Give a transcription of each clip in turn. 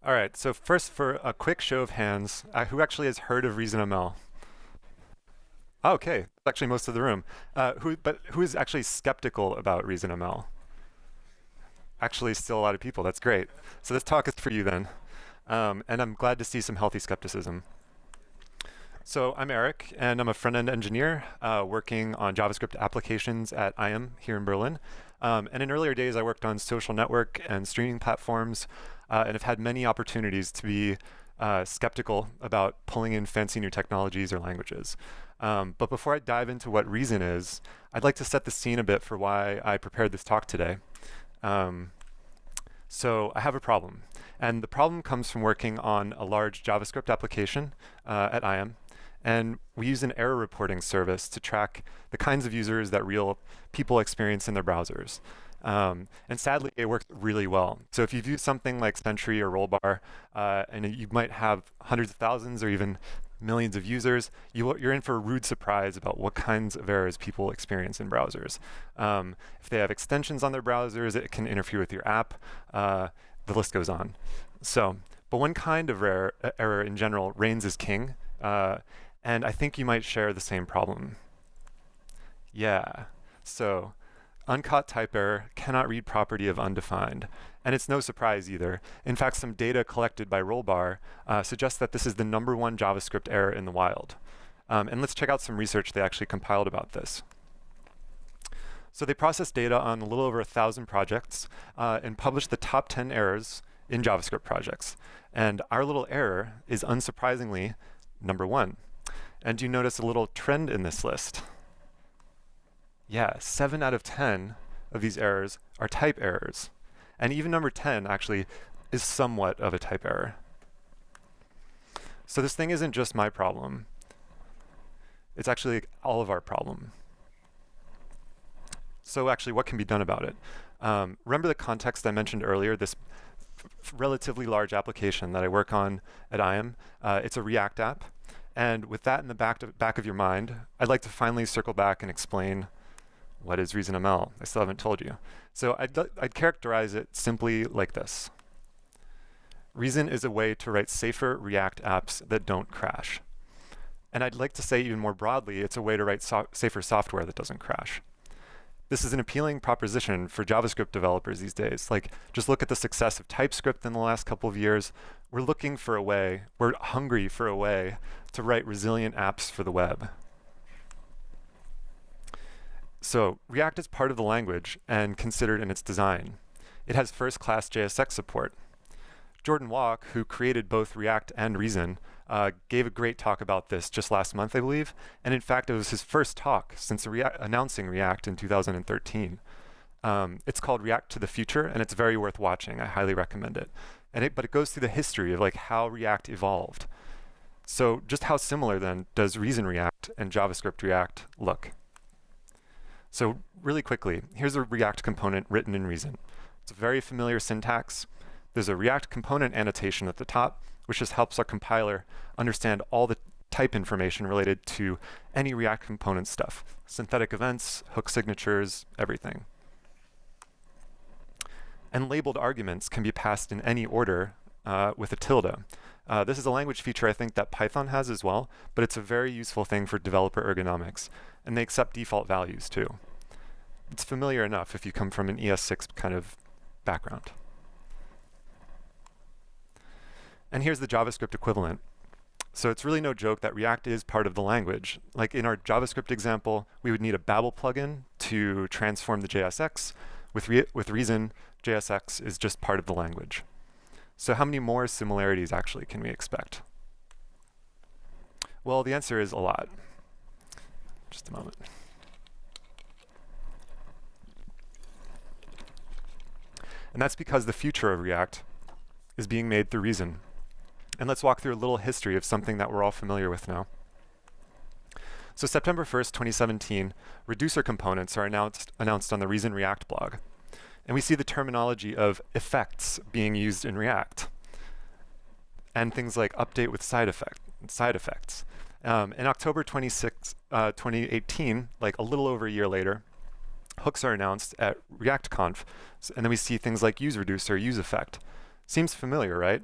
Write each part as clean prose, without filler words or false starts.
All right, so first for a quick show of hands, who actually has heard of ReasonML? Oh, okay, actually most of the room. Who is actually skeptical about ReasonML? Actually, still a lot of people. That's great. So this talk is for you then, and I'm glad to see some healthy skepticism. So I'm Eric, and I'm a front-end engineer working on JavaScript applications at EyeEm here in Berlin. And in earlier days, I worked on social network and streaming platforms, and have had many opportunities to be skeptical about pulling in fancy new technologies or languages. But before I dive into what Reason is, I'd like to set the scene a bit for why I prepared this talk today. So I have a problem, and the problem comes from working on a large JavaScript application at EyeEm. And we use an error reporting service to track the kinds of users that real people experience in their browsers. And sadly, it works really well. So if you've used something like Sentry or Rollbar, and you might have hundreds of thousands or even millions of users, you're in for a rude surprise about what kinds of errors people experience in browsers. If they have extensions on their browsers, it can interfere with your app. The list goes on. But one kind of error in general reigns as king. And I think you might share the same problem. Yeah, so uncaught type error, cannot read property of undefined. And it's no surprise either. In fact, some data collected by Rollbar suggests that this is the #1 JavaScript error in the wild. And let's check out some research they actually compiled about this. So they processed data on a little over 1,000 projects and published the top 10 errors in JavaScript projects. And our little error is unsurprisingly #1. And you notice a little trend in this list. Yeah, 7 out of 10 of these errors are type errors. And even number 10 actually is somewhat of a type error. So this thing isn't just my problem. It's actually all of our problem. So actually, what can be done about it? Remember the context I mentioned earlier, this relatively large application that I work on at EyeEm? It's a React app. And with that in the back of your mind, I'd like to finally circle back and explain what is ReasonML. I still haven't told you. So I'd characterize it simply like this. Reason is a way to write safer React apps that don't crash. And I'd like to say even more broadly, it's a way to write safer software that doesn't crash. This is an appealing proposition for JavaScript developers these days. Like, just look at the success of TypeScript in the last couple of years. We're looking for a way, we're hungry for a way to write resilient apps for the web. So React is part of the language and considered in its design. It has first-class JSX support. Jordan Walk, who created both React and Reason, gave a great talk about this just last month, I believe. And in fact, it was his first talk since announcing React in 2013. It's called React to the Future, and it's very worth watching. I highly recommend it. But it goes through the history of like how React evolved. So just how similar then does Reason React and JavaScript React look? So really quickly, here's a React component written in Reason. It's a very familiar syntax. There's a React component annotation at the top, which just helps our compiler understand all the type information related to any React component stuff. Synthetic events, hook signatures, everything. And labeled arguments can be passed in any order with a tilde. This is a language feature I think that Python has as well, but it's a very useful thing for developer ergonomics. And they accept default values too. It's familiar enough if you come from an ES6 kind of background. And here's the JavaScript equivalent. So it's really no joke that React is part of the language. Like in our JavaScript example, we would need a Babel plugin to transform the JSX. With Reason, JSX is just part of the language. So how many more similarities actually can we expect? Well, the answer is a lot. Just a moment. And that's because the future of React is being made through Reason. And let's walk through a little history of something that we're all familiar with now. So September 1st, 2017, reducer components are announced on the Reason React blog. And we see the terminology of effects being used in React. And things like update with side effects. In October 2018, like a little over a year later, hooks are announced at ReactConf, and then we see things like useReducer, useEffect. Seems familiar, right?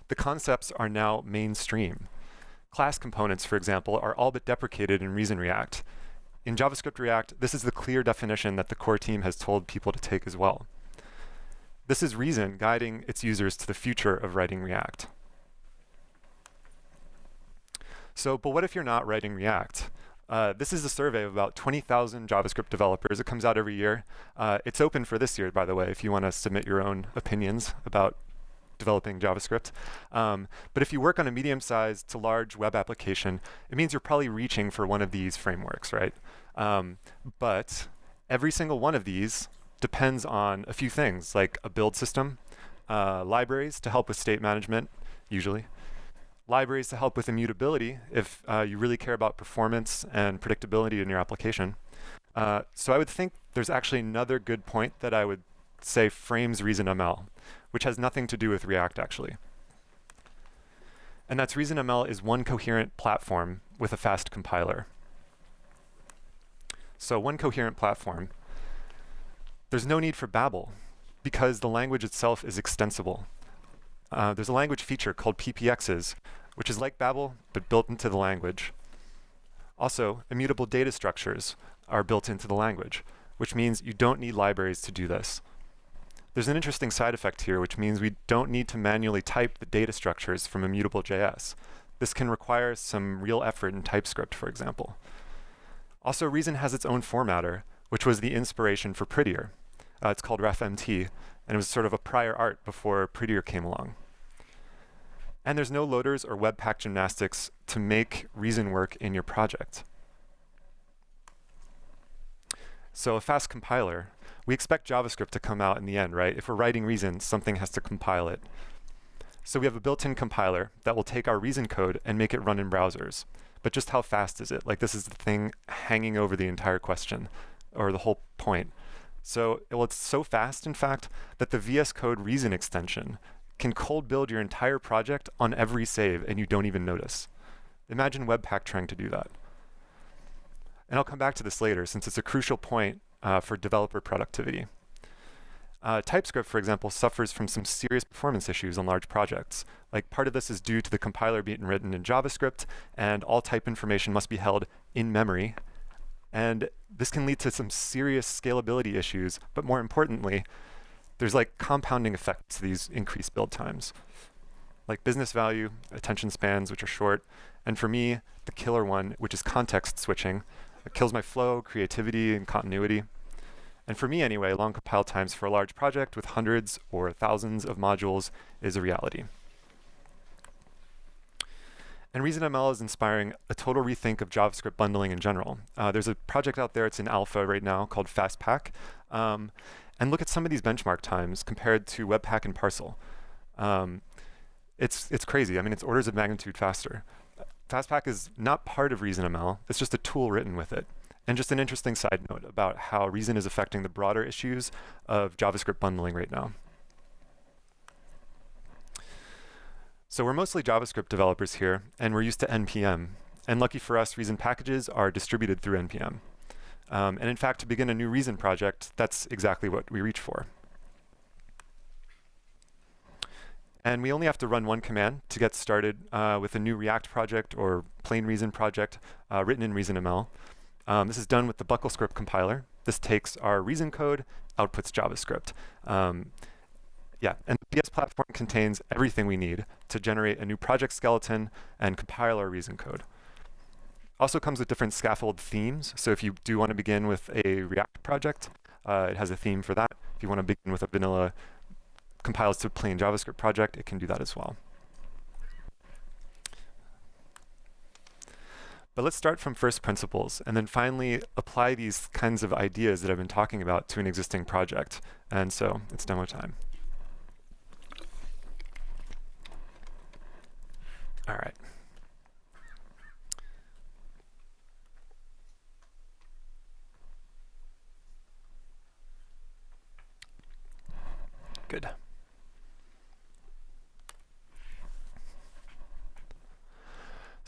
The concepts are now mainstream. Class components, for example, are all but deprecated in Reason React. In JavaScript React, this is the clear definition that the core team has told people to take as well. This is Reason guiding its users to the future of writing React. But what if you're not writing React? This is a survey of about 20,000 JavaScript developers. It comes out every year. It's open for this year, by the way, if you want to submit your own opinions about developing JavaScript. But if you work on a medium-sized to large web application, it means you're probably reaching for one of these frameworks, right? But every single one of these depends on a few things, like a build system, libraries to help with state management, usually, libraries to help with immutability if you really care about performance and predictability in your application. So I would think there's actually another good point that I would say frames ReasonML, which has nothing to do with React, actually. And that's ReasonML is one coherent platform with a fast compiler. So one coherent platform. There's no need for Babel because the language itself is extensible. There's a language feature called PPXs, which is like Babel, but built into the language. Also, immutable data structures are built into the language, which means you don't need libraries to do this. There's an interesting side effect here, which means we don't need to manually type the data structures from immutable.js. This can require some real effort in TypeScript, for example. Also, Reason has its own formatter, which was the inspiration for Prettier. It's called RefMT, and it was sort of a prior art before Prettier came along. And there's no loaders or webpack gymnastics to make Reason work in your project. So a fast compiler. We expect JavaScript to come out in the end, right? If we're writing Reason, something has to compile it. So we have a built-in compiler that will take our Reason code and make it run in browsers. But just how fast is it? Like, this is the thing hanging over the entire question, or the whole point. So, well, it's so fast, in fact, that the VS Code Reason extension can cold build your entire project on every save, and you don't even notice. Imagine Webpack trying to do that. And I'll come back to this later, since it's a crucial point for developer productivity. TypeScript, for example, suffers from some serious performance issues on large projects. Like, part of this is due to the compiler being written in JavaScript, and all type information must be held in memory. And this can lead to some serious scalability issues, but more importantly, there's like compounding effects to these increased build times. Like business value, attention spans, which are short, and for me, the killer one, which is context switching. It kills my flow, creativity, and continuity. And for me anyway, long compile times for a large project with hundreds or thousands of modules is a reality. And ReasonML is inspiring a total rethink of JavaScript bundling in general. There's a project out there, it's in alpha right now, called Fastpack. And look at some of these benchmark times compared to Webpack and Parcel. It's crazy. I mean, it's orders of magnitude faster. Fastpack is not part of ReasonML. It's just a tool written with it. And just an interesting side note about how Reason is affecting the broader issues of JavaScript bundling right now. So we're mostly JavaScript developers here, and we're used to NPM. And lucky for us, Reason packages are distributed through NPM. And in fact, to begin a new Reason project, that's exactly what we reach for. And we only have to run one command to get started with a new React project or plain Reason project written in ReasonML. This is done with the BuckleScript compiler. This takes our Reason code, outputs JavaScript. Yeah, and the PS platform contains everything we need to generate a new project skeleton and compile our Reason code. Also comes with different scaffold themes. So if you do want to begin with a React project, it has a theme for that. If you want to begin with a vanilla compiles to a plain JavaScript project, it can do that as well. But let's start from first principles and then finally apply these kinds of ideas that I've been talking about to an existing project. And so it's demo time. All right. Good.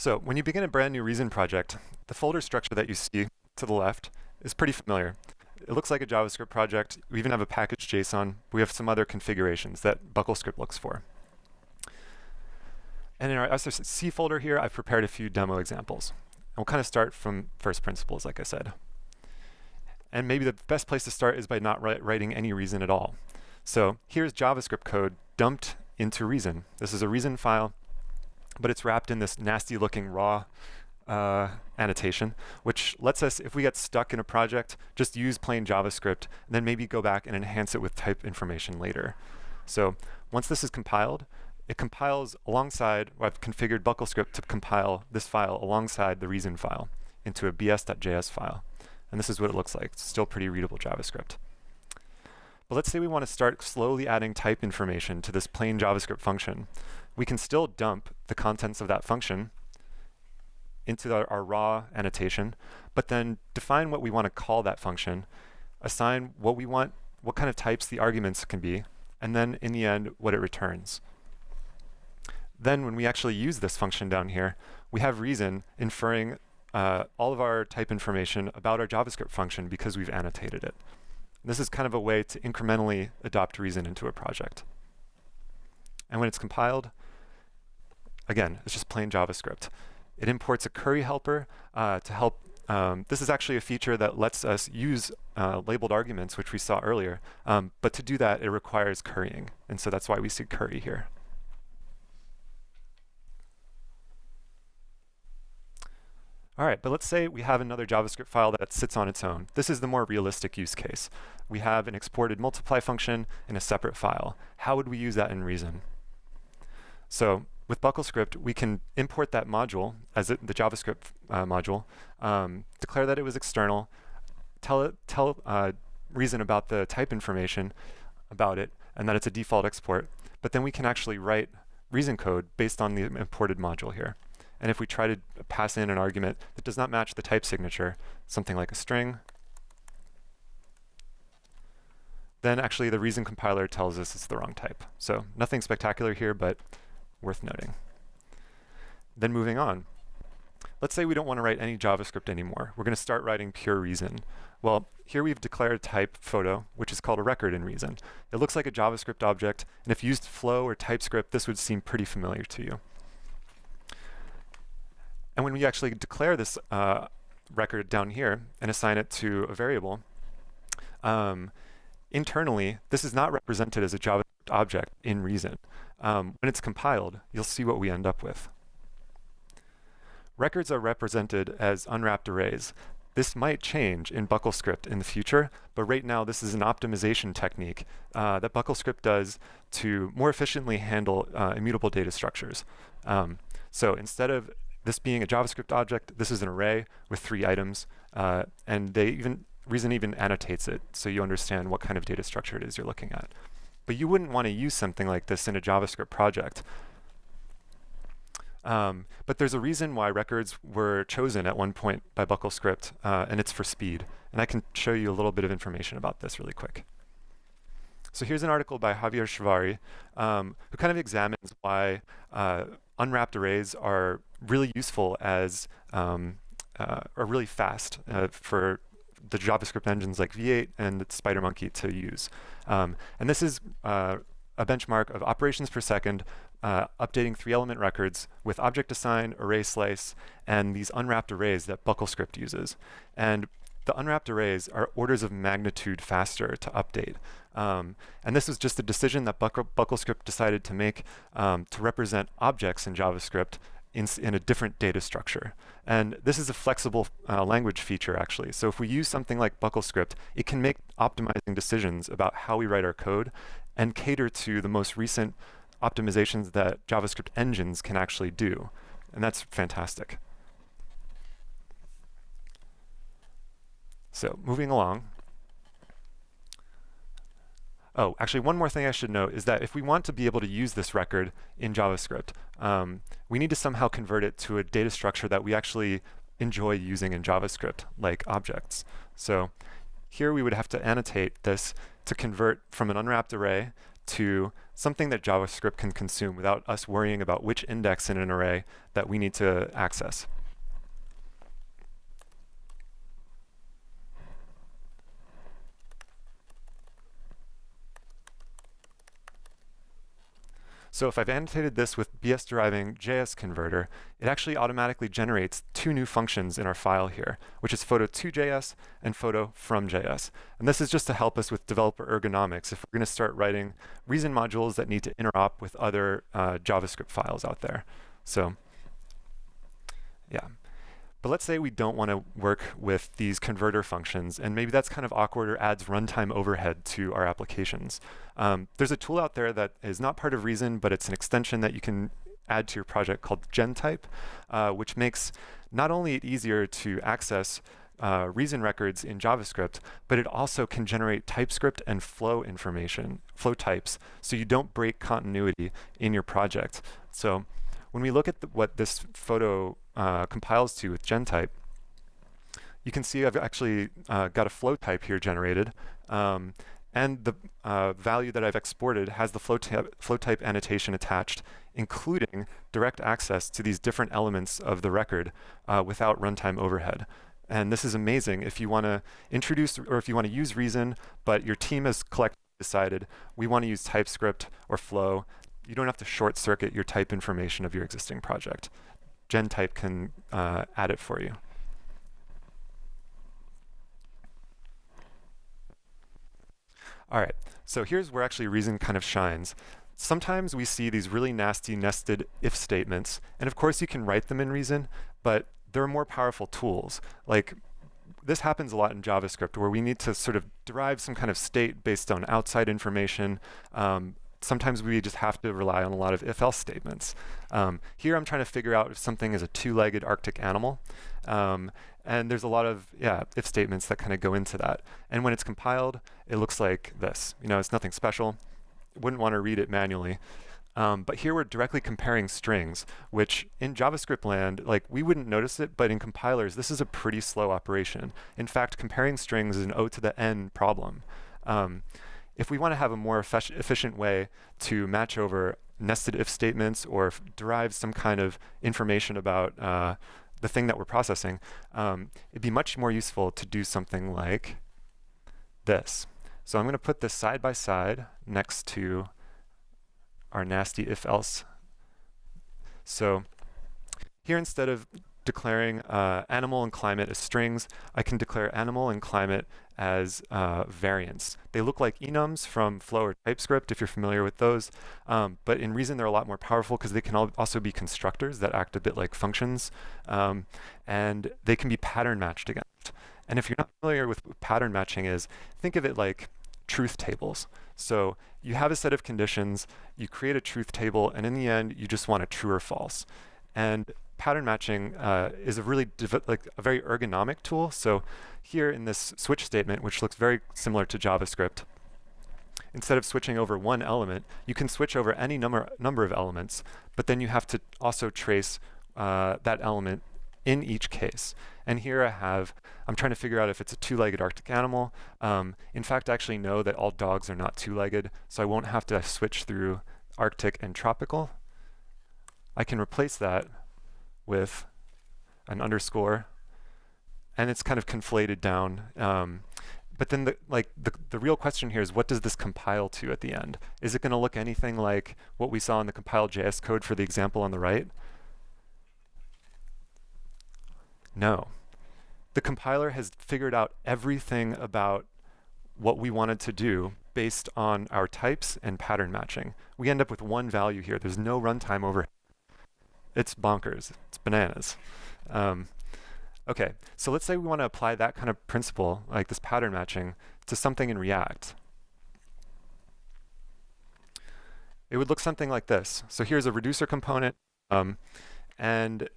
So when you begin a brand new Reason project, the folder structure that you see to the left is pretty familiar. It looks like a JavaScript project. We even have a package JSON. We have some other configurations that BuckleScript looks for. And in our SRC folder here, I've prepared a few demo examples. And we'll kind of start from first principles, like I said. And maybe the best place to start is by not writing any Reason at all. So here's JavaScript code dumped into Reason. This is a Reason file, but it's wrapped in this nasty looking raw annotation, which lets us, if we get stuck in a project, just use plain JavaScript, and then maybe go back and enhance it with type information later. So once this is compiled, it compiles alongside, or I've configured BuckleScript to compile this file alongside the Reason file into a bs.js file. And this is what it looks like. It's still pretty readable JavaScript. But let's say we want to start slowly adding type information to this plain JavaScript function. We can still dump the contents of that function into our raw annotation, but then define what we want to call that function, assign what we want, what kind of types the arguments can be, and then in the end, what it returns. Then when we actually use this function down here, we have Reason inferring all of our type information about our JavaScript function because we've annotated it. This is kind of a way to incrementally adopt Reason into a project. And when it's compiled, again, it's just plain JavaScript. It imports a curry helper to help. This is actually a feature that lets us use labeled arguments, which we saw earlier. But to do that, it requires currying. And so that's why we see curry here. All right, but let's say we have another JavaScript file that sits on its own. This is the more realistic use case. We have an exported multiply function in a separate file. How would we use that in Reason? So with BuckleScript, we can import that module as the JavaScript module, declare that it was external, tell Reason about the type information about it, and that it's a default export. But then we can actually write Reason code based on the imported module here. And if we try to pass in an argument that does not match the type signature, something like a string, then actually the Reason compiler tells us it's the wrong type. So nothing spectacular here, but worth noting. Then moving on. Let's say we don't want to write any JavaScript anymore. We're going to start writing pure Reason. Well, here we've declared type photo, which is called a record in Reason. It looks like a JavaScript object, and if you used Flow or TypeScript, this would seem pretty familiar to you. And when we actually declare this record down here and assign it to a variable, internally, this is not represented as a JavaScript object in Reason. When it's compiled, you'll see what we end up with. Records are represented as unwrapped arrays. This might change in BuckleScript in the future, but right now this is an optimization technique that BuckleScript does to more efficiently handle immutable data structures. So instead of this being a JavaScript object, this is an array with 3 items, and Reason even annotates it so you understand what kind of data structure it is you're looking at. But you wouldn't want to use something like this in a JavaScript project. But there's a reason why records were chosen at one point by BuckleScript, and it's for speed. And I can show you a little bit of information about this really quick. So here's an article by Javier Shivari, who kind of examines why unwrapped arrays are really useful as, are really fast for the JavaScript engines like V8 and SpiderMonkey to use. And this is a benchmark of operations per second, updating 3-element records with object assign, array slice, and these unwrapped arrays that BuckleScript uses. And the unwrapped arrays are orders of magnitude faster to update. And this was just a decision that BuckleScript decided to make to represent objects in JavaScript in a different data structure. And this is a flexible language feature, actually. So if we use something like BuckleScript, it can make optimizing decisions about how we write our code and cater to the most recent optimizations that JavaScript engines can actually do. And that's fantastic. So moving along. Oh, actually, one more thing I should note is that if we want to be able to use this record in JavaScript, we need to somehow convert it to a data structure that we actually enjoy using in JavaScript, like objects. So here we would have to annotate this to convert from an unwrapped array to something that JavaScript can consume without us worrying about which index in an array that we need to access. So if I've annotated this with BS deriving JS converter, it actually automatically generates two new functions in our file here, which is photo2.js and photo from JS. And this is just to help us with developer ergonomics if we're going to start writing reason modules that need to interop with other JavaScript files out there. So yeah. But let's say we don't want to work with these converter functions, and maybe that's kind of awkward or adds runtime overhead to our applications. There's a tool out there that is not part of Reason, but it's an extension that you can add to your project called GenType, which makes not only it easier to access Reason records in JavaScript, but it also can generate TypeScript and flow information, flow types, so you don't break continuity in your project. So when we look at what this photo compiles to with GenType, you can see I've actually got a flow type here generated, and the value that I've exported has the flow type annotation attached, including direct access to these different elements of the record without runtime overhead. And this is amazing if you want to introduce or if you want to use Reason, but your team has collectively decided we want to use TypeScript or Flow. You don't have to short circuit your type information of your existing project. GenType can add it for you. All right, so here's where actually Reason kind of shines. Sometimes we see these really nasty nested if statements, and of course you can write them in Reason, but there are more powerful tools. Like this happens a lot in JavaScript where we need to sort of derive some kind of state based on outside information. Sometimes we just have to rely on a lot of if-else statements. Here I'm trying to figure out if something is a two-legged Arctic animal. And there's a lot of if statements that kind of go into that. And when it's compiled, it looks like this. You know, it's nothing special. Wouldn't want to read it manually. But here we're directly comparing strings, which in JavaScript land, like we wouldn't notice it, but in compilers, this is a pretty slow operation. In fact, comparing strings is an O to the N problem. If we want to have a more efficient way to match over nested if statements or derive some kind of information about the thing that we're processing, it'd be much more useful to do something like this. So I'm going to put this side by side next to our nasty if-else. So here, instead of declaring animal and climate as strings, I can declare animal and climate as variants. They look like enums from Flow or TypeScript, if you're familiar with those. But in Reason, they're a lot more powerful because they can also be constructors that act a bit like functions. And they can be pattern matched against. And if you're not familiar with what pattern matching is, think of it like truth tables. So you have a set of conditions, you create a truth table, and in the end, you just want a true or false. And pattern matching is a really a very ergonomic tool. So here in this switch statement, which looks very similar to JavaScript, instead of switching over one element, you can switch over any number of elements, but then you have to also trace that element in each case. And here I'm trying to figure out if it's a two-legged Arctic animal. In fact, I actually know that all dogs are not two-legged, so I won't have to switch through Arctic and tropical. I can replace that with an underscore, and it's kind of conflated down. But then the real question here is, what does this compile to at the end? Is it going to look anything like what we saw in the compiled JS code for the example on the right? No. The compiler has figured out everything about what we wanted to do based on our types and pattern matching. We end up with one value here. There's no runtime overhead. It's bonkers. It's bananas. Okay, so let's say we want to apply that kind of principle, like this pattern matching, to something in React. It would look something like this. So here's a reducer component, and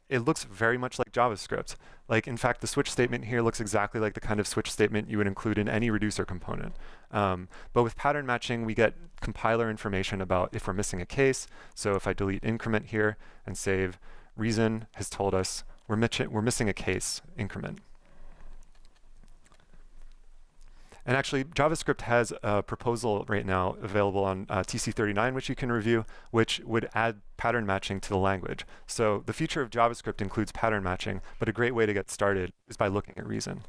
it looks very much like JavaScript. Like, in fact, the switch statement here looks exactly like the kind of switch statement you would include in any reducer component. But with pattern matching, we get compiler information about if we're missing a case. So if I delete increment here and save, Reason has told us we're missing a case increment. And actually, JavaScript has a proposal right now available on TC39, which you can review, which would add pattern matching to the language. So the future of JavaScript includes pattern matching, but a great way to get started is by looking at Reason.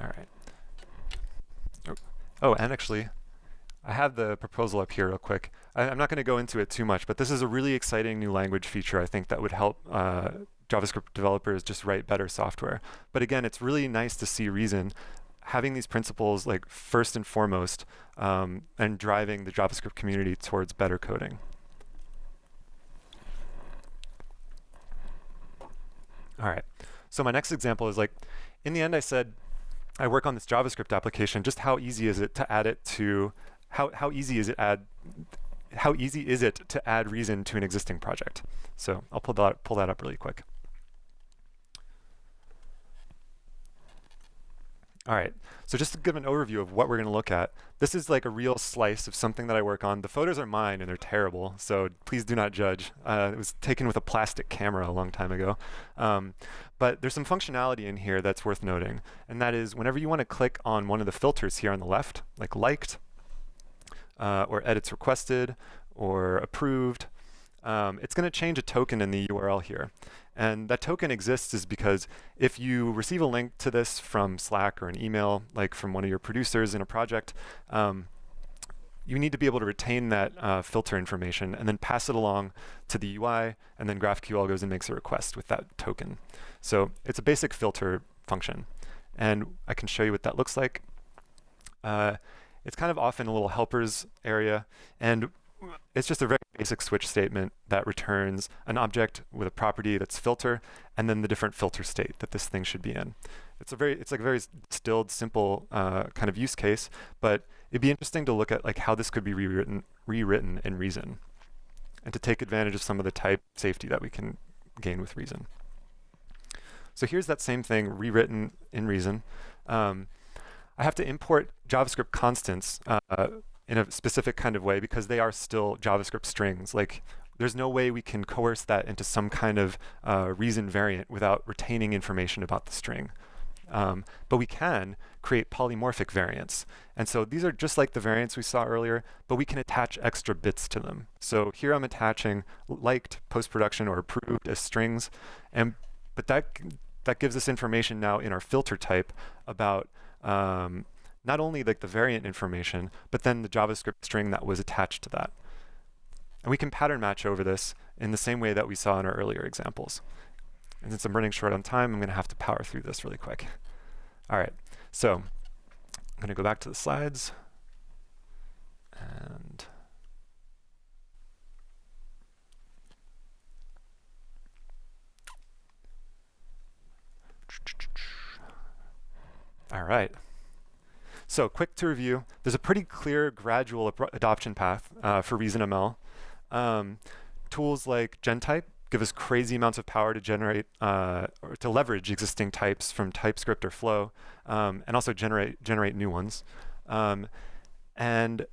All right. Oh, and actually, I have the proposal up here real quick. I'm not going to go into it too much, but this is a really exciting new language feature I think that would help JavaScript developers just write better software. But again, it's really nice to see Reason having these principles like first and foremost and driving the JavaScript community towards better coding. All right, so my next example is like, in the end I said, I work on this JavaScript application, just how easy is it to add it to, how easy is it to add Reason to an existing project? So I'll pull that up really quick. All right, so just to give an overview of what we're going to look at, this is like a real slice of something that I work on. The photos are mine and they're terrible, so please do not judge. It was taken with a plastic camera a long time ago. But there's some functionality in here that's worth noting, and that is whenever you want to click on one of the filters here on the left, like liked, or edits requested, or approved, it's going to change a token in the URL here. And that token exists is because if you receive a link to this from Slack or an email, like from one of your producers in a project, you need to be able to retain that filter information and then pass it along to the UI, and then GraphQL goes and makes a request with that token. So it's a basic filter function. And I can show you what that looks like. It's kind of off in a little helpers area, and it's just a very basic switch statement that returns an object with a property that's filter, and then the different filter state that this thing should be in. It's like a very distilled, simple kind of use case, but it'd be interesting to look at like how this could be rewritten in Reason, and to take advantage of some of the type safety that we can gain with Reason. So here's that same thing rewritten in Reason. I have to import JavaScript constants in a specific kind of way because they are still JavaScript strings. Like, there's no way we can coerce that into some kind of Reason variant without retaining information about the string. But we can create polymorphic variants. And so these are just like the variants we saw earlier, but we can attach extra bits to them. So here I'm attaching liked, post-production, or approved as strings. But that gives us information now in our filter type about not only like the variant information, but then the JavaScript string that was attached to that. And we can pattern match over this in the same way that we saw in our earlier examples. And since I'm running short on time, I'm going to have to power through this really quick. All right, so I'm going to go back to the slides. And all right. So quick to review, there's a pretty clear gradual adoption path for ReasonML. Tools like GenType give us crazy amounts of power to generate or to leverage existing types from TypeScript or Flow, and also generate new ones. And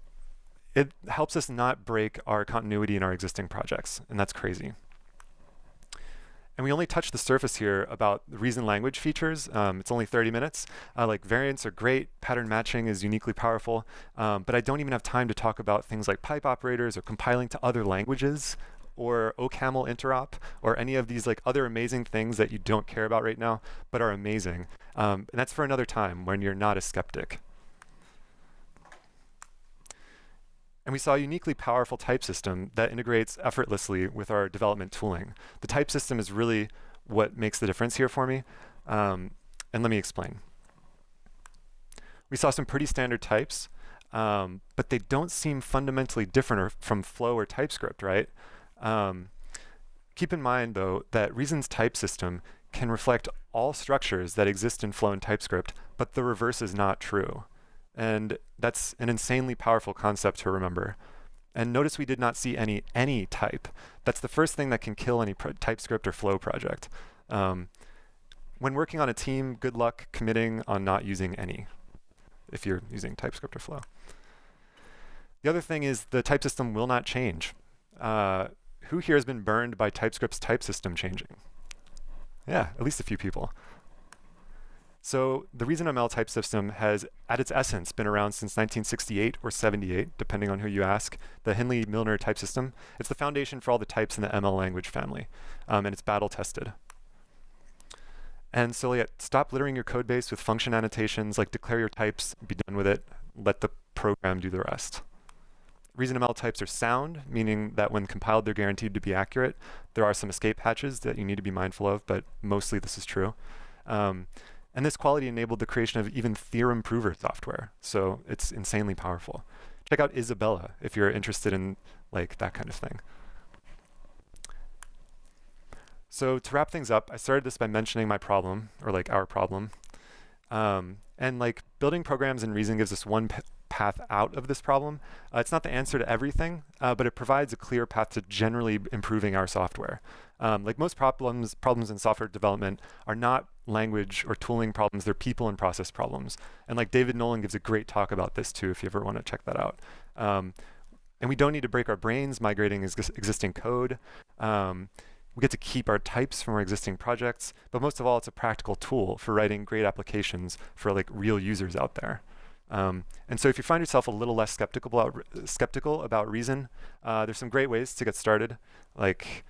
it helps us not break our continuity in our existing projects, and that's crazy. And we only touched the surface here about the Reason language features. It's only 30 minutes. Like, variants are great, pattern matching is uniquely powerful, but I don't even have time to talk about things like pipe operators or compiling to other languages or OCaml interop or any of these like other amazing things that you don't care about right now, but are amazing. And that's for another time when you're not a skeptic. And we saw a uniquely powerful type system that integrates effortlessly with our development tooling. The type system is really what makes the difference here for me. And let me explain. We saw some pretty standard types, but they don't seem fundamentally different from Flow or TypeScript, right? Keep in mind, though, that Reason's type system can reflect all structures that exist in Flow and TypeScript, but the reverse is not true. And that's an insanely powerful concept to remember. And notice we did not see any type. That's the first thing that can kill any TypeScript or Flow project. When working on a team, good luck committing on not using any if you're using TypeScript or Flow. The other thing is the type system will not change. Who here has been burned by TypeScript's type system changing? Yeah, at least a few people. So the ReasonML type system has, at its essence, been around since 1968 or 78, depending on who you ask. The Hindley-Milner type system. It's the foundation for all the types in the ML language family, and it's battle tested. And so stop littering your code base with function annotations, like declare your types, be done with it, let the program do the rest. ReasonML types are sound, meaning that when compiled, they're guaranteed to be accurate. There are some escape hatches that you need to be mindful of, but mostly this is true. And this quality enabled the creation of even theorem prover software. So it's insanely powerful. Check out Isabella if you're interested in like that kind of thing. So to wrap things up, I started this by mentioning my problem, or like our problem. And like building programs in Reason gives us one path out of this problem. It's not the answer to everything, but it provides a clear path to generally improving our software. Like most problems in software development are not language or tooling problems, they're people and process problems. And like David Nolan gives a great talk about this too, if you ever want to check that out. And we don't need to break our brains migrating existing code. We get to keep our types from our existing projects, but most of all, it's a practical tool for writing great applications for like real users out there. And so if you find yourself a little less skeptical about Reason, there's some great ways to get started. Like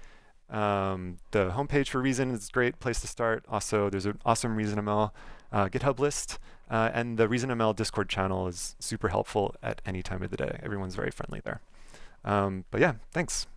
the homepage for Reason is a great place to start. Also, there's an awesome ReasonML GitHub list, and the ReasonML Discord channel is super helpful at any time of the day. Everyone's very friendly there. But yeah, thanks.